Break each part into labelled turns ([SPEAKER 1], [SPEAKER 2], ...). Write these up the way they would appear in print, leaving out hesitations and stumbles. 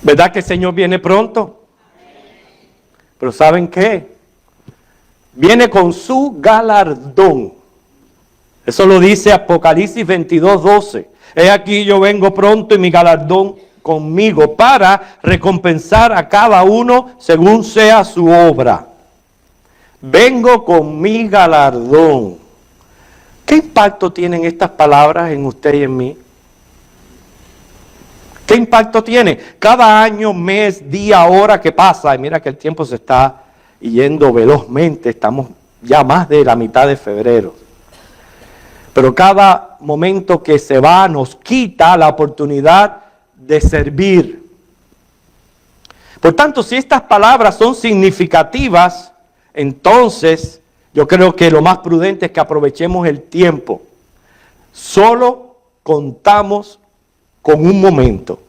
[SPEAKER 1] ¿Verdad que el Señor viene pronto? Pero ¿saben qué? Viene con su galardón. Eso lo dice Apocalipsis 22:12. He aquí yo vengo pronto y mi galardón conmigo para recompensar a cada uno según sea su obra. Vengo con mi galardón. ¿Qué impacto tienen estas palabras en usted y en mí? ¿Qué impacto tiene? Cada año, mes, día, hora que pasa, y mira que el tiempo se está yendo velozmente, estamos ya más de la mitad de febrero. Pero cada momento que se va nos quita la oportunidad de servir. Por tanto, si estas palabras son significativas, entonces yo creo que lo más prudente es que aprovechemos el tiempo. Solo contamos con un momento,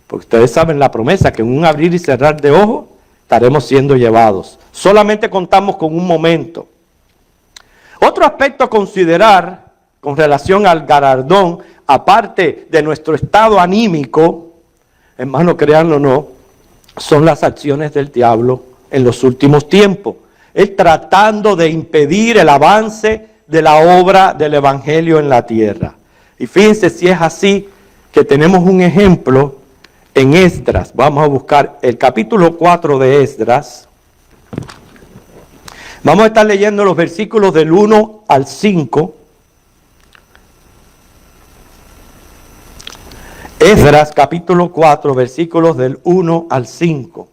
[SPEAKER 1] porque ustedes saben la promesa que en un abrir y cerrar de ojos estaremos siendo llevados. Solamente contamos con un momento. Otro aspecto a considerar con relación al galardón, aparte de nuestro estado anímico, hermano, créanlo o no, son las acciones del diablo en los últimos tiempos. Él tratando de impedir el avance de la obra del evangelio en la tierra. Y fíjense si es así, que tenemos un ejemplo en Esdras. Vamos a buscar el capítulo 4 de Esdras. Vamos a estar leyendo los versículos del 1 al 5. Esdras capítulo 4, versículos del 1 al 5.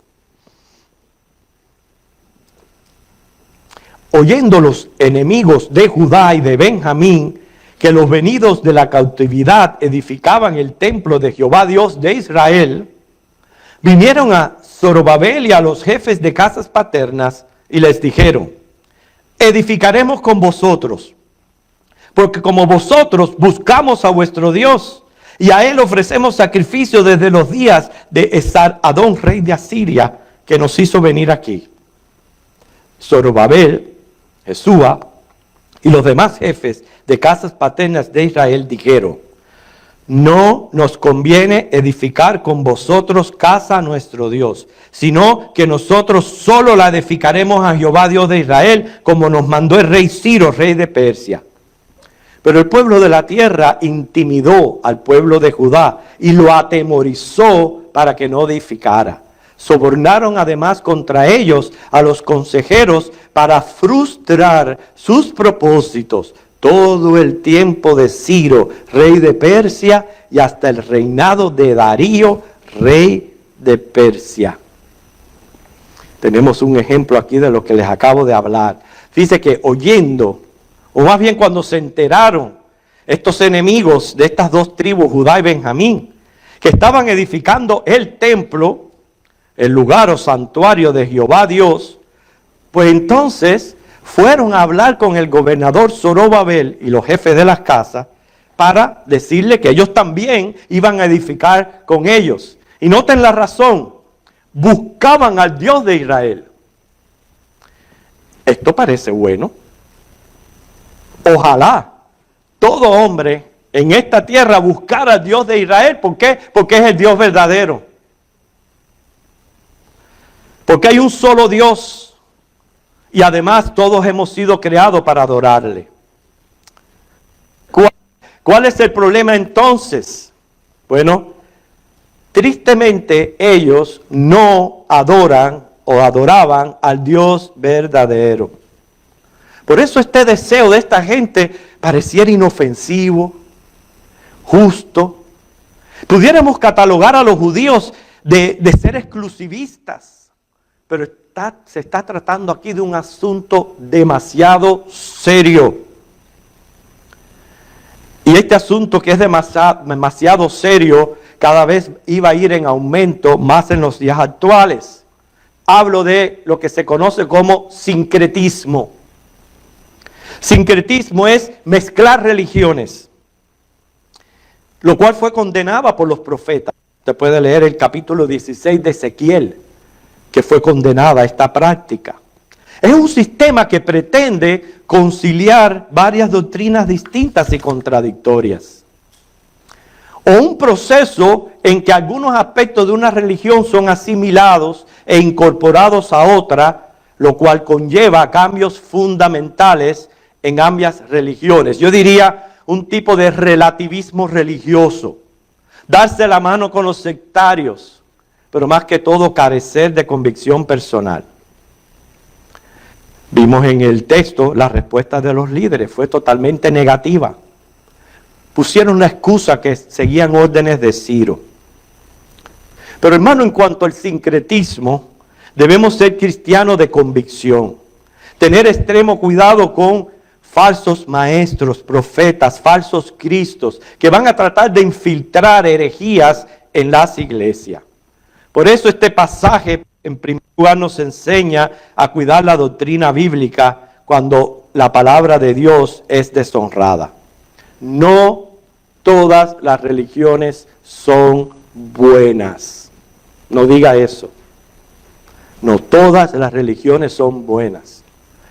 [SPEAKER 1] Oyendo los enemigos de Judá y de Benjamín que los venidos de la cautividad edificaban el templo de Jehová Dios de Israel, vinieron a Zorobabel y a los jefes de casas paternas y les dijeron: edificaremos con vosotros, porque como vosotros buscamos a vuestro Dios, y a él ofrecemos sacrificio desde los días de Esar-Adón, rey de Asiria, que nos hizo venir aquí. Zorobabel, Jesúa y los demás jefes de casas paternas de Israel dijeron: no nos conviene edificar con vosotros casa a nuestro Dios, sino que nosotros solo la edificaremos a Jehová Dios de Israel, como nos mandó el rey Ciro, rey de Persia. Pero el pueblo de la tierra intimidó al pueblo de Judá y lo atemorizó para que no edificara. Sobornaron además contra ellos a los consejeros para frustrar sus propósitos todo el tiempo de Ciro, rey de Persia, y hasta el reinado de Darío, rey de Persia. Tenemos un ejemplo aquí de lo que les acabo de hablar. Dice que oyendo, o más bien cuando se enteraron estos enemigos de estas dos tribus, Judá y Benjamín, que estaban edificando el templo, el lugar o santuario de Jehová Dios, pues entonces fueron a hablar con el gobernador Zorobabel y los jefes de las casas para decirle que ellos también iban a edificar con ellos. Y noten la razón: buscaban al Dios de Israel. Esto parece bueno. Ojalá todo hombre en esta tierra buscara al Dios de Israel. ¿Por qué? Porque es el Dios verdadero. Porque hay un solo Dios. Y además todos hemos sido creados para adorarle. ¿Cuál es el problema entonces? Bueno, tristemente ellos no adoran o adoraban al Dios verdadero. Por eso este deseo de esta gente pareciera inofensivo, justo. Pudiéramos catalogar a los judíos de ser exclusivistas, pero se está tratando aquí de un asunto demasiado serio. Y este asunto, que es demasiado serio, cada vez iba a ir en aumento más en los días actuales. Hablo de lo que se conoce como sincretismo. Sincretismo es mezclar religiones, lo cual fue condenado por los profetas. Usted puede leer el capítulo 16 de Ezequiel, que fue condenada a esta práctica. Es un sistema que pretende conciliar varias doctrinas distintas y contradictorias. o un proceso en que algunos aspectos de una religión son asimilados e incorporados a otra, lo cual conlleva cambios fundamentales en ambas religiones. Yo diría un tipo de relativismo religioso, darse la mano con los sectarios, pero más que todo carecer de convicción personal. Vimos en el texto la respuesta de los líderes, fue totalmente negativa. Pusieron una excusa que seguían órdenes de Ciro. Pero hermano, en cuanto al sincretismo, debemos ser cristianos de convicción. Tener extremo cuidado con falsos maestros, profetas, falsos cristos, que van a tratar de infiltrar herejías en las iglesias. Por eso este pasaje, en primer lugar, nos enseña a cuidar la doctrina bíblica cuando la palabra de Dios es deshonrada. No todas las religiones son buenas. No diga eso. No todas las religiones son buenas.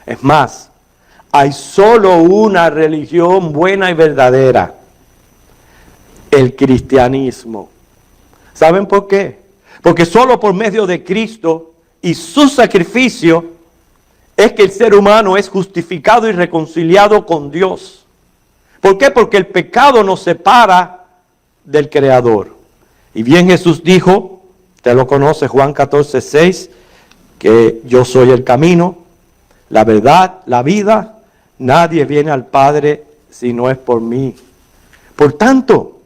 [SPEAKER 1] Es más, hay solo una religión buena y verdadera: el cristianismo. ¿Saben por qué? Porque solo por medio de Cristo y su sacrificio es que el ser humano es justificado y reconciliado con Dios. ¿Por qué? Porque el pecado nos separa del Creador. Y bien Jesús dijo, usted lo conoce, Juan 14:6, que yo soy el camino, la verdad, la vida. Nadie viene al Padre si no es por mí. Por tanto,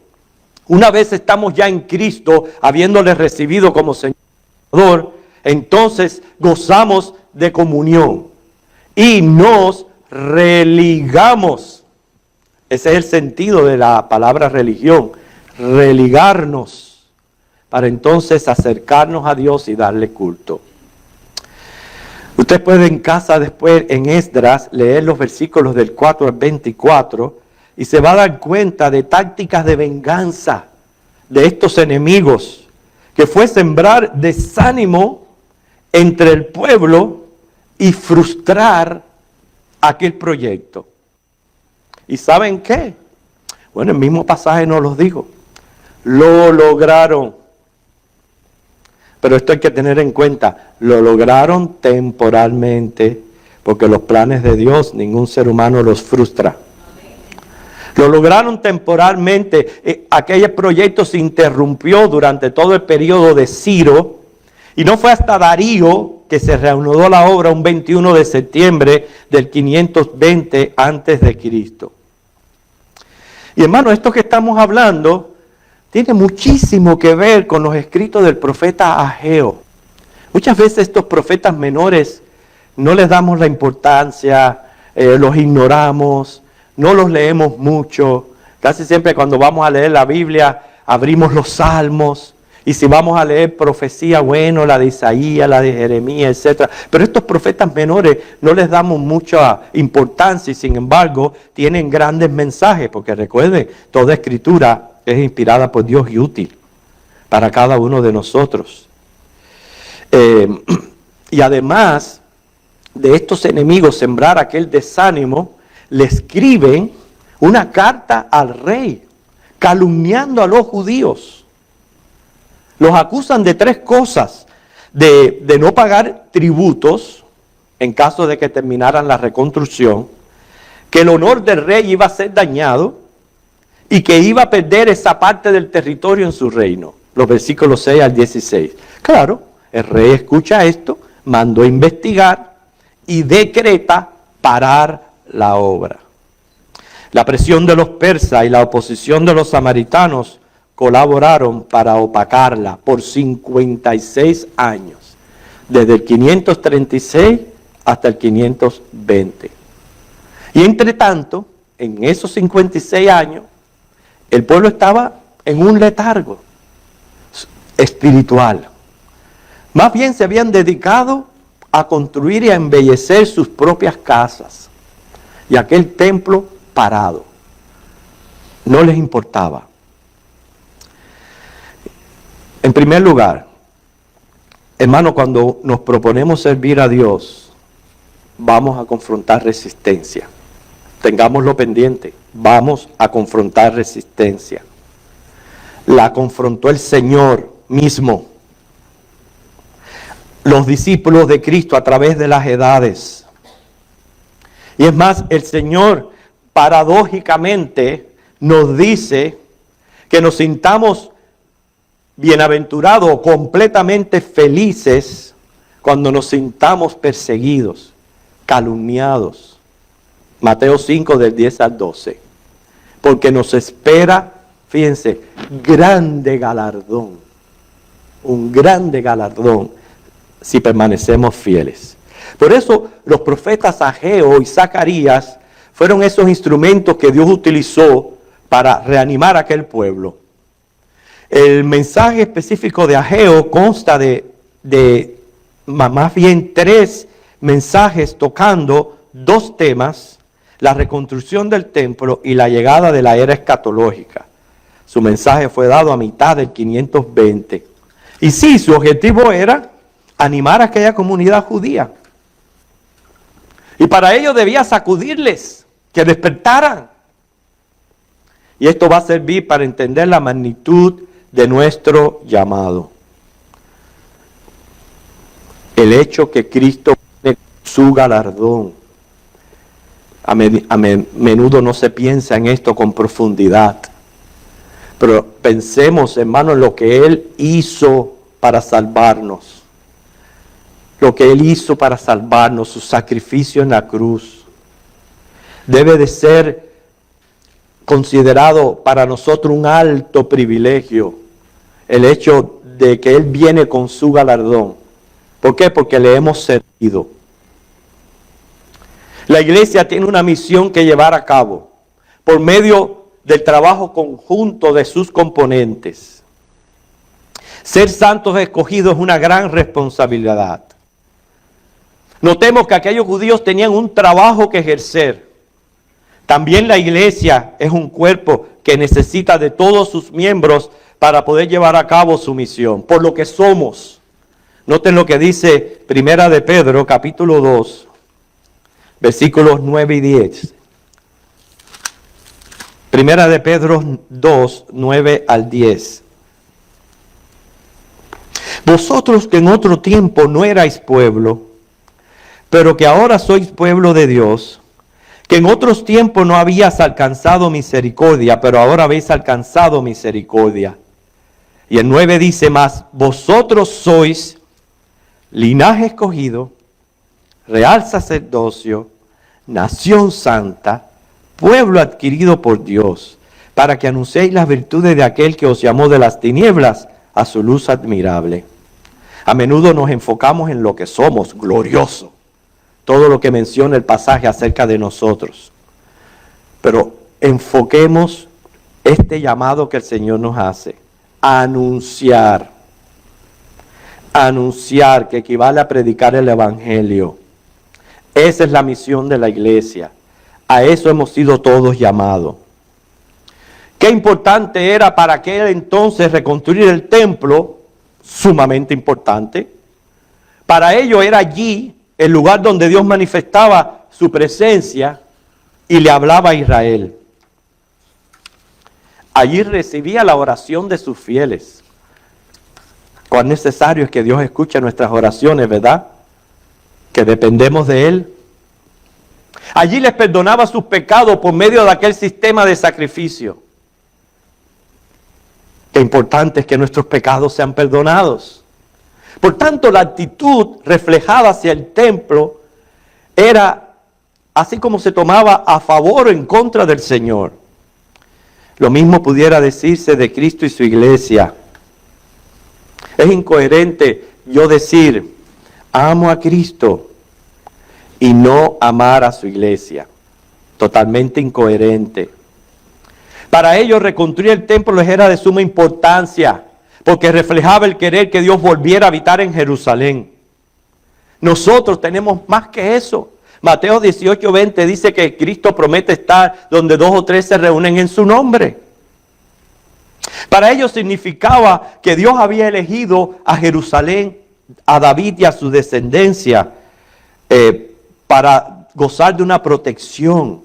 [SPEAKER 1] una vez estamos ya en Cristo, habiéndole recibido como Señor, entonces gozamos de comunión y nos religamos. Ese es el sentido de la palabra religión, religarnos, para entonces acercarnos a Dios y darle culto. Usted puede en casa después en Esdras leer los versículos del 4 al 24 y se va a dar cuenta de tácticas de venganza de estos enemigos, que fue sembrar desánimo entre el pueblo y frustrar aquel proyecto. ¿Y saben qué? Bueno, el mismo pasaje nos lo dijo. Lo lograron. Pero esto hay que tener en cuenta. Lo lograron temporalmente, porque los planes de Dios ningún ser humano los frustra. Lo lograron temporalmente. Aquel proyecto se interrumpió durante todo el periodo de Ciro. Y no fue hasta Darío que se reanudó la obra un 21 de septiembre del 520 antes de Cristo. Y hermano, esto que estamos hablando tiene muchísimo que ver con los escritos del profeta Ageo. Muchas veces estos profetas menores no les damos la importancia, los ignoramos, no los leemos mucho. Casi siempre cuando vamos a leer la Biblia abrimos los salmos. Y si vamos a leer profecía, bueno, la de Isaías, la de Jeremías, etc. Pero estos profetas menores no les damos mucha importancia y sin embargo tienen grandes mensajes. Porque recuerden, toda escritura es inspirada por Dios y útil para cada uno de nosotros. Y además de estos enemigos sembrar aquel desánimo, le escriben una carta al rey, calumniando a los judíos. Los acusan de tres cosas: de no pagar tributos en caso de que terminaran la reconstrucción, que el honor del rey iba a ser dañado y que iba a perder esa parte del territorio en su reino. Los versículos 6 al 16. Claro, el rey escucha esto, mandó investigar y decreta parar la obra. La presión de los persas y la oposición de los samaritanos colaboraron para opacarla por 56 años, desde el 536 hasta el 520. Y entre tanto, en esos 56 años, el pueblo estaba en un letargo espiritual. Más bien se habían dedicado a construir y a embellecer sus propias casas. Y aquel templo parado. No les importaba. En primer lugar, hermano, cuando nos proponemos servir a Dios, vamos a confrontar resistencia. Tengámoslo pendiente, vamos a confrontar resistencia. la confrontó el Señor mismo. Los discípulos de Cristo a través de las edades. Y es más, el Señor paradójicamente nos dice que nos sintamos bienaventurados o completamente felices cuando nos sintamos perseguidos, calumniados. Mateo 5 del 10 al 12. Porque nos espera, fíjense, grande galardón. Un grande galardón si permanecemos fieles. Por eso los profetas Ageo y Zacarías fueron esos instrumentos que Dios utilizó para reanimar a aquel pueblo. El mensaje específico de Ageo consta de más bien 3 mensajes tocando 2 temas: la reconstrucción del templo y la llegada de la era escatológica. Su mensaje fue dado a mitad del 520. Y sí, su objetivo era animar a aquella comunidad judía. Y para ello debía sacudirles, que despertaran. Y esto va a servir para entender la magnitud de nuestro llamado. El hecho que Cristo tiene su galardón. A menudo no se piensa en esto con profundidad. Pero pensemos, hermanos, en lo que Él hizo para salvarnos. Lo que Él hizo para salvarnos, su sacrificio en la cruz. Debe de ser considerado para nosotros un alto privilegio. El hecho de que Él viene con su galardón. ¿Por qué? Porque le hemos servido. La iglesia tiene una misión que llevar a cabo por medio del trabajo conjunto de sus componentes. Ser santos escogidos es una gran responsabilidad. Notemos que aquellos judíos tenían un trabajo que ejercer. También la iglesia es un cuerpo que necesita de todos sus miembros para poder llevar a cabo su misión, por lo que somos. Noten lo que dice Primera de Pedro, capítulo 2, versículos 9 y 10. Primera de Pedro 2, 9 al 10. Vosotros que en otro tiempo no erais pueblo, pero que ahora sois pueblo de Dios, que en otros tiempos no habías alcanzado misericordia, pero ahora habéis alcanzado misericordia. Y el 9 dice más: vosotros sois linaje escogido, real sacerdocio, nación santa, pueblo adquirido por Dios, para que anunciéis las virtudes de aquel que os llamó de las tinieblas a su luz admirable. A menudo nos enfocamos en lo que somos, glorioso. Todo lo que menciona el pasaje acerca de nosotros. Pero enfoquemos este llamado que el Señor nos hace. Anunciar. Anunciar, que equivale a predicar el Evangelio. Esa es la misión de la iglesia. A eso hemos sido todos llamados. Qué importante era para aquel entonces reconstruir el templo. Sumamente importante. Para ello era allí el lugar donde Dios manifestaba su presencia y le hablaba a Israel. Allí recibía la oración de sus fieles. Cuán necesario es que Dios escuche nuestras oraciones, ¿verdad? Que dependemos de Él. Allí les perdonaba sus pecados por medio de aquel sistema de sacrificio. Qué importante es que nuestros pecados sean perdonados. Por tanto, la actitud reflejada hacia el templo era así como se tomaba a favor o en contra del Señor. Lo mismo pudiera decirse de Cristo y su iglesia. Es incoherente yo decir, amo a Cristo y no amar a su iglesia. Totalmente incoherente. Para ellos reconstruir el templo les era de suma importancia, porque reflejaba el querer que Dios volviera a habitar en Jerusalén. Nosotros tenemos más que eso. Mateo 18:20 dice que Cristo promete estar donde 2 o 3 se reúnen en su nombre. Para ellos significaba que Dios había elegido a Jerusalén, a David y a su descendencia para gozar de una protección.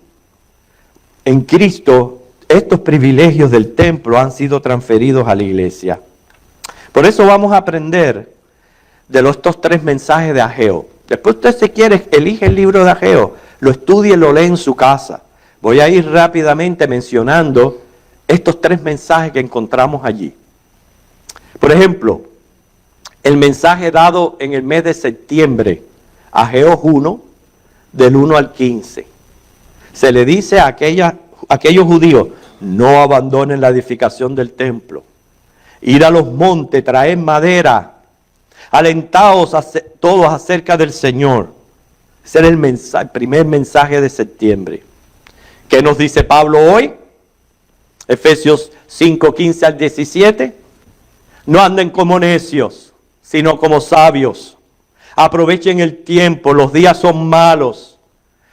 [SPEAKER 1] En Cristo estos privilegios del templo han sido transferidos a la iglesia. Por eso vamos a aprender de estos 3 mensajes de Ageo. Después usted, si quiere, elige el libro de Ageo, lo estudie y lo lee en su casa. Voy a ir rápidamente mencionando estos 3 mensajes que encontramos allí. Por ejemplo, el mensaje dado en el mes de septiembre, Ageo 1, del 1 al 15. Se le dice a aquellos judíos: no abandonen la edificación del templo. Ir a los montes, traer madera. Alentaos todos acerca del Señor. Ese era el primer mensaje de septiembre. ¿Qué nos dice Pablo hoy? Efesios 5, 15 al 17. No anden como necios, sino como sabios. Aprovechen el tiempo, los días son malos.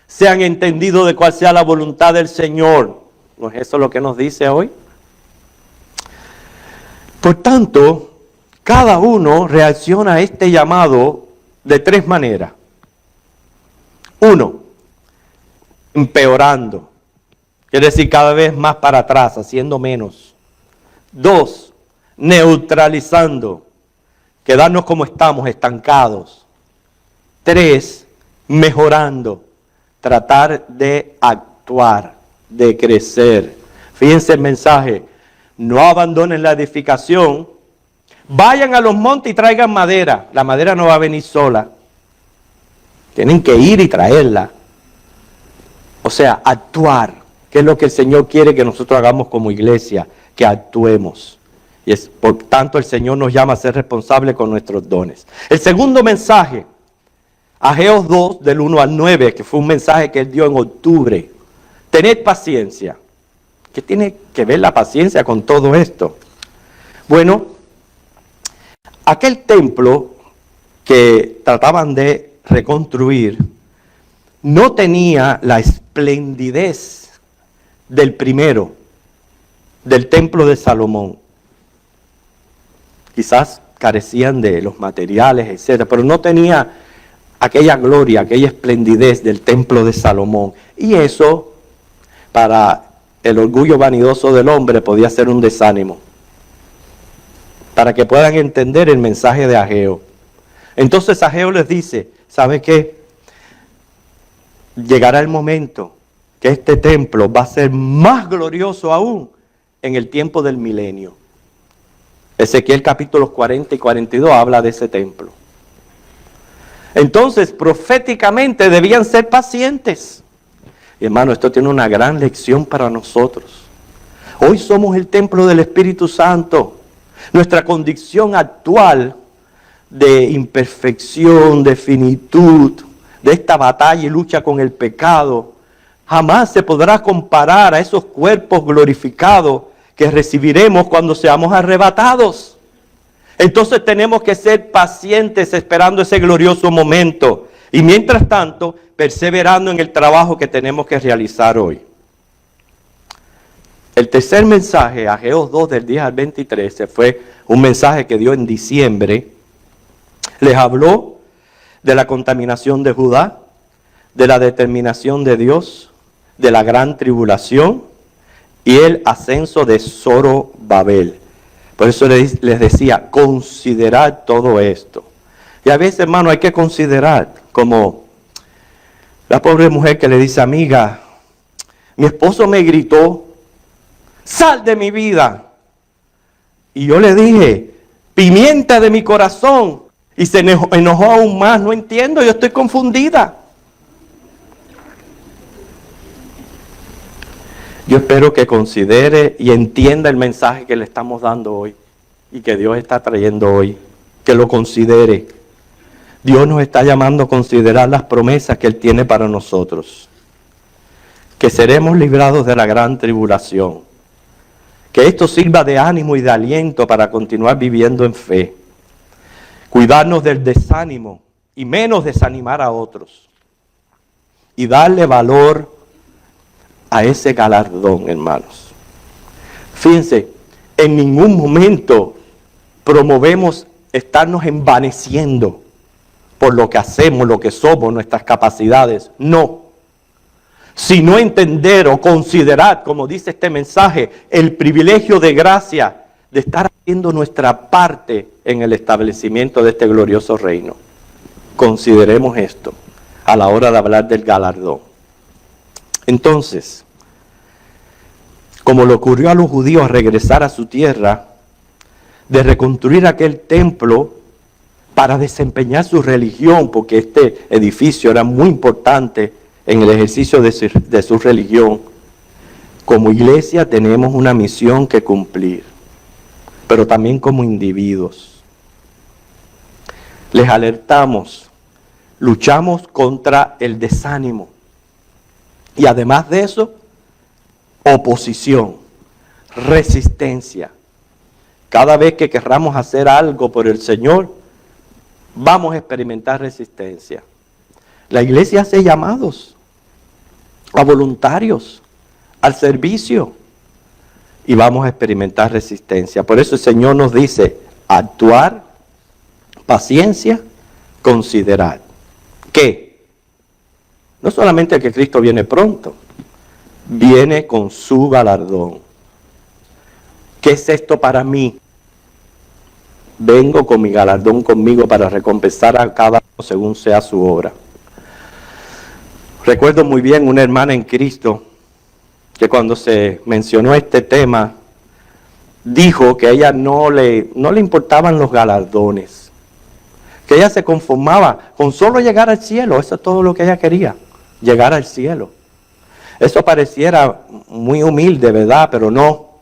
[SPEAKER 1] Sean entendidos de cuál sea la voluntad del Señor. ¿No es eso lo que nos dice hoy? Por tanto, cada uno reacciona a este llamado de 3 maneras. 1, empeorando. Quiere decir cada vez más para atrás, haciendo menos. 2, neutralizando. Quedarnos como estamos, estancados. 3, mejorando. Tratar de actuar, de crecer. Fíjense el mensaje: no abandonen la edificación. Vayan a los montes y traigan madera. La madera no va a venir sola. Tienen que ir y traerla. O sea, actuar. ¿Qué es lo que el Señor quiere que nosotros hagamos como iglesia? Que actuemos. Y por tanto el Señor nos llama a ser responsables con nuestros dones. El segundo mensaje, Ageo 2, del 1 al 9, que fue un mensaje que Él dio en octubre. Tened paciencia. ¿Qué tiene que ver la paciencia con todo esto? Bueno, aquel templo que trataban de reconstruir no tenía la esplendidez del primero, del templo de Salomón. Quizás carecían de los materiales, etcétera, pero no tenía aquella gloria, aquella esplendidez del templo de Salomón. Y eso, para el orgullo vanidoso del hombre, podía ser un desánimo. Para que puedan entender el mensaje de Ageo. Entonces Ageo les dice: ¿sabe qué? Llegará el momento que este templo va a ser más glorioso aún en el tiempo del milenio. Ezequiel capítulos 40 y 42 habla de ese templo. Entonces, proféticamente debían ser pacientes. Y hermano, esto tiene una gran lección para nosotros. Hoy somos el templo del Espíritu Santo. Nuestra condición actual de imperfección, de finitud, de esta batalla y lucha con el pecado, jamás se podrá comparar a esos cuerpos glorificados que recibiremos cuando seamos arrebatados. Entonces tenemos que ser pacientes esperando ese glorioso momento. Y mientras tanto, perseverando en el trabajo que tenemos que realizar hoy. El tercer mensaje, Ageo 2 del 10 al 23, fue un mensaje que dio en diciembre. Les habló de la contaminación de Judá, de la determinación de Dios, de la gran tribulación y el ascenso de Zorobabel. Por eso les decía, considerad todo esto. Y a veces, hermano, hay que considerar, como la pobre mujer que le dice: amiga, mi esposo me gritó, sal de mi vida. Y yo le dije, pimienta de mi corazón. Y se enojó aún más. No entiendo, yo estoy confundida. Yo espero que considere y entienda el mensaje que le estamos dando hoy y que Dios está trayendo hoy. Que lo considere. Dios nos está llamando a considerar las promesas que Él tiene para nosotros. Que seremos librados de la gran tribulación. Que esto sirva de ánimo y de aliento para continuar viviendo en fe. Cuidarnos del desánimo y menos desanimar a otros. Y darle valor a ese galardón, hermanos. Fíjense, en ningún momento promovemos estarnos envaneciendo por lo que hacemos, lo que somos, nuestras capacidades. No. sino entender o considerar, como dice este mensaje, el privilegio de gracia de estar haciendo nuestra parte en el establecimiento de este glorioso reino. Consideremos esto a la hora de hablar del galardón. Entonces, como le ocurrió a los judíos regresar a su tierra, de reconstruir aquel templo para desempeñar su religión, porque este edificio era muy importante en el ejercicio de su religión, como iglesia tenemos una misión que cumplir, pero también como individuos. Les alertamos, luchamos contra el desánimo y además de eso, oposición, resistencia. Cada vez que querramos hacer algo por el Señor, vamos a experimentar resistencia. La iglesia hace llamados a voluntarios, al servicio, y vamos a experimentar resistencia. Por eso el Señor nos dice, actuar, paciencia, considerar. ¿Qué? No solamente que Cristo viene pronto, viene con su galardón. ¿Qué es esto para mí? Vengo con mi galardón conmigo para recompensar a cada uno según sea su obra. Recuerdo muy bien una hermana en Cristo que cuando se mencionó este tema, dijo que a ella no le importaban los galardones, que ella se conformaba con solo llegar al cielo. Eso es todo lo que ella quería, llegar al cielo. Eso pareciera muy humilde, ¿verdad? Pero no.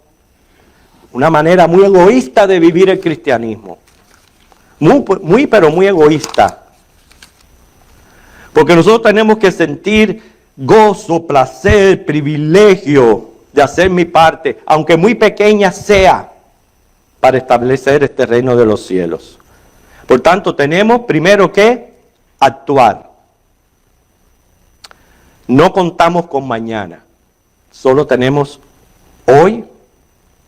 [SPEAKER 1] Una manera muy egoísta de vivir el cristianismo. Pero muy egoísta. Porque nosotros tenemos que sentir gozo, placer, privilegio de hacer mi parte, aunque muy pequeña sea, para establecer este reino de los cielos. Por tanto, tenemos primero que actuar. No contamos con mañana, solo tenemos hoy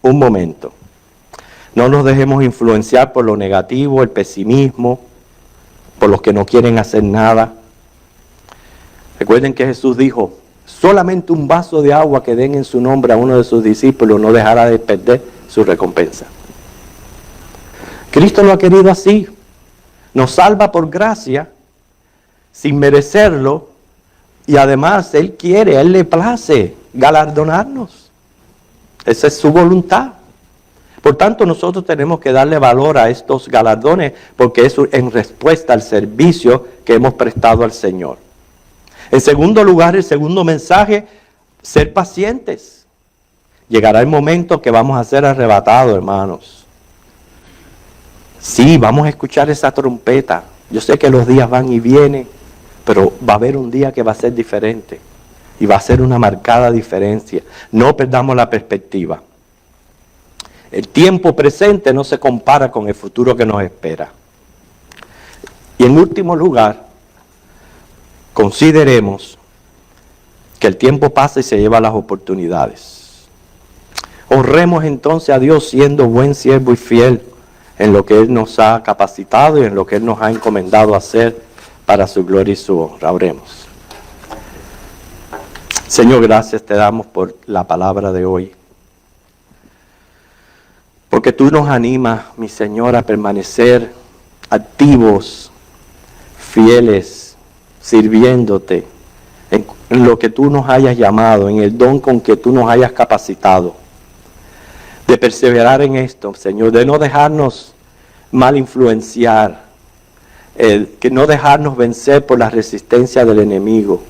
[SPEAKER 1] un momento. No nos dejemos influenciar por lo negativo, el pesimismo, por los que no quieren hacer nada. Recuerden que Jesús dijo, solamente un vaso de agua que den en su nombre a uno de sus discípulos no dejará de perder su recompensa. Cristo lo ha querido así. Nos salva por gracia, sin merecerlo, y además Él quiere, a Él le place galardonarnos. Esa es su voluntad. Por tanto, nosotros tenemos que darle valor a estos galardones porque es en respuesta al servicio que hemos prestado al Señor. En segundo lugar, el segundo mensaje, ser pacientes. Llegará el momento que vamos a ser arrebatados, hermanos. Sí, vamos a escuchar esa trompeta. Yo sé que los días van y vienen, pero va a haber un día que va a ser diferente. Y va a ser una marcada diferencia. No perdamos la perspectiva. El tiempo presente no se compara con el futuro que nos espera. Y en último lugar, consideremos que el tiempo pasa y se lleva las oportunidades. Honremos entonces a Dios siendo buen siervo y fiel en lo que Él nos ha capacitado y en lo que Él nos ha encomendado hacer para su gloria y su honra. Oremos. Señor, gracias te damos por la palabra de hoy. Porque tú nos animas, mi Señor, a permanecer activos, fieles, sirviéndote en lo que tú nos hayas llamado, en el don con que tú nos hayas capacitado. De perseverar en esto, Señor, de no dejarnos mal influenciar, que no dejarnos vencer por la resistencia del enemigo.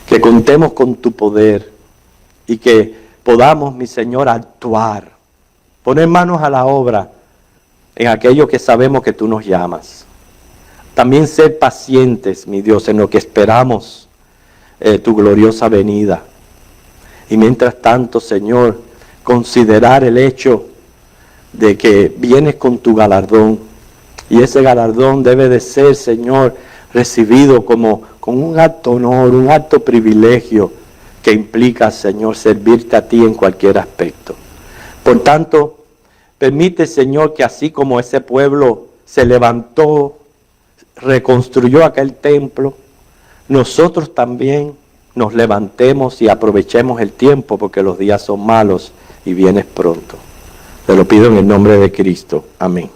[SPEAKER 1] Que contemos con tu poder y que podamos, mi Señor, actuar, poner manos a la obra en aquello que sabemos que tú nos llamas. También ser pacientes, mi Dios, en lo que esperamos tu gloriosa venida. Y mientras tanto, Señor, considerar el hecho de que vienes con tu galardón. Y ese galardón debe de ser, Señor, recibido con un alto honor, un alto privilegio que implica, Señor, servirte a ti en cualquier aspecto. Por tanto, permite, Señor, que así como ese pueblo se levantó, reconstruyó aquel templo, nosotros también nos levantemos y aprovechemos el tiempo porque los días son malos y vienes pronto. Te lo pido en el nombre de Cristo. Amén.